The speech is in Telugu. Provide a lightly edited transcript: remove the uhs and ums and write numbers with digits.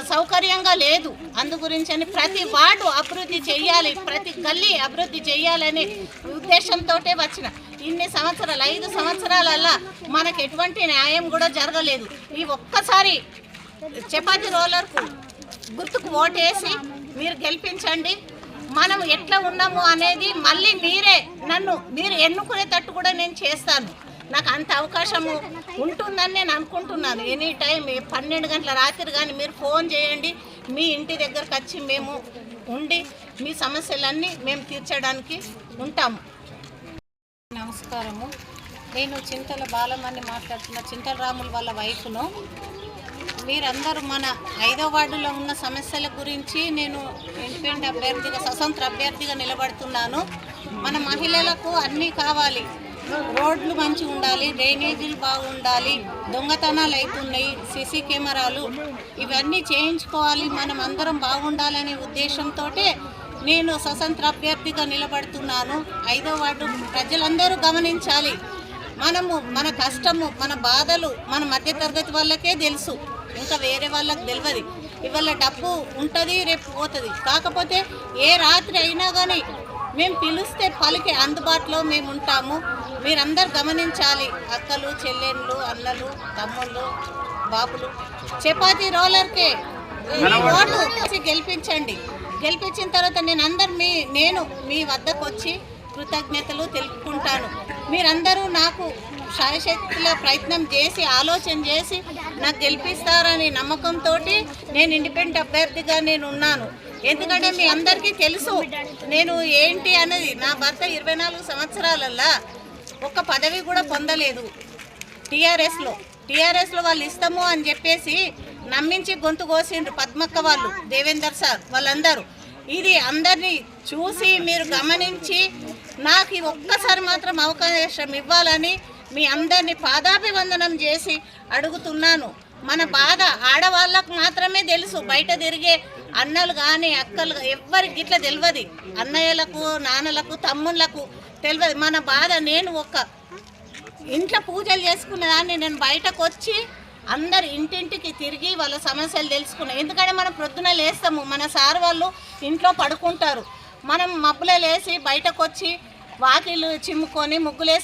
సౌకర్యంగా లేదు. అందు గురించి ప్రతి వార్డు అభివృద్ధి చేయాలి, ప్రతి గల్లీ అభివృద్ధి చేయాలనే ఉద్దేశంతో వచ్చిన ఇన్ని సంవత్సరాలు 5 సంవత్సరాలల్లా మనకు ఎటువంటి న్యాయం కూడా జరగలేదు. ఈ ఒక్కసారి చపాతీ రోలర్కు గుర్తుకు ఓటేసి మీరు గెలిపించండి. మనం ఎట్లా ఉన్నాము అనేది మళ్ళీ మీరు ఎన్నుకునేటట్టు కూడా నేను చేస్తాను. నాకు అంత అవకాశము ఉంటుందని నేను అనుకుంటున్నాను. ఎనీ టైం 12 గంటల రాత్రి కానీ మీరు ఫోన్ చేయండి, మీ ఇంటి దగ్గరకు వచ్చి మేము ఉండి మీ సమస్యలన్నీ మేము తీర్చడానికి ఉంటాము. నమస్కారము. నేను చింతల బాలమని మాట్లాడుతున్న, చింతల రాముల వాళ్ళ వైఫ్ను. మీరందరూ మన 5వ వార్డులో ఉన్న సమస్యల గురించి నేను ఇండిపెండెంట్ అభ్యర్థిగా, స్వతంత్ర అభ్యర్థిగా నిలబడుతున్నాను. మన మహిళలకు అన్నీ కావాలి. రోడ్లు మంచిగా ఉండాలి, డ్రైనేజీలు బాగుండాలి, దొంగతనాలు అవుతున్నాయి, సీసీ కెమెరాలు ఇవన్నీ చేయించుకోవాలి, మనం అందరం బాగుండాలనే ఉద్దేశంతో నేను స్వతంత్ర అభ్యర్థిగా నిలబడుతున్నాను. 5వ వార్డు ప్రజలందరూ గమనించాలి. మన కష్టము, మన బాధలు మన మధ్యతరగతి వాళ్ళకే తెలుసు, ఇంకా వేరే వాళ్ళకి తెలియదు. ఇవాళ డబ్బు ఉంటుంది, రేపు పోతుంది. కాకపోతే ఏ రాత్రి అయినా కానీ మేము పిలిస్తే పలికి అందుబాటులో మేము ఉంటాము. మీరందరూ గమనించాలి. అక్కలు, చెల్లెళ్ళు, అన్నలు, తమ్ముళ్ళు, బాబులు, చపాతీ రోలర్కే ఓటు గెలిపించండి. గెలిపించిన తర్వాత నేను మీ వద్దకు వచ్చి కృతజ్ఞతలు తెలుపుకుంటాను. మీరందరూ నాకు శాయశక్తుల ప్రయత్నం చేసి, ఆలోచన చేసి నాకు గెలిపిస్తారని నమ్మకంతో నేను ఇండిపెండెంట్ అభ్యర్థిగా నేను ఉన్నాను. ఎందుకంటే మీ అందరికీ తెలుసు నేను ఏంటి అన్నది. నా భర్త 24 సంవత్సరాలల్లా ఒక్క పదవి కూడా పొందలేదు. టీఆర్ఎస్లో వాళ్ళు ఇస్తాము అని చెప్పేసి నమ్మించి గొంతు కోసిండ్రు. పద్మక్క వాళ్ళు, దేవేందర్ సార్ వాళ్ళందరూ. ఇది అందరినీ చూసి మీరు గమనించి నాకు ఒక్కసారి మాత్రం అవకాశం ఇవ్వాలని మీ అందరినీ పాదాభివందనం చేసి అడుగుతున్నాను. మన బాధ ఆడవాళ్ళకు మాత్రమే తెలుసు, బయట తిరిగే అన్నలు కానీ అక్కలు ఎవ్వరికి ఇట్లా తెలియదు. అన్నయ్యలకు, నాన్నలకు, తమ్ముళ్ళకు తెలియదు మన బాధ. నేను ఇంట్లో పూజలు చేసుకునేదాన్ని, నేను బయటకు వచ్చి అందరు ఇంటింటికి తిరిగి వాళ్ళ సమస్యలు తెలుసుకున్నాను. ఎందుకంటే మనం ప్రొద్దున లేస్తాము, మన సార్ వాళ్ళు ఇంట్లో పడుకుంటారు, మనం మబ్బులో లేసి బయటకు వచ్చి వాకిళ్ళు చిమ్ముకొని ముగ్గులేసి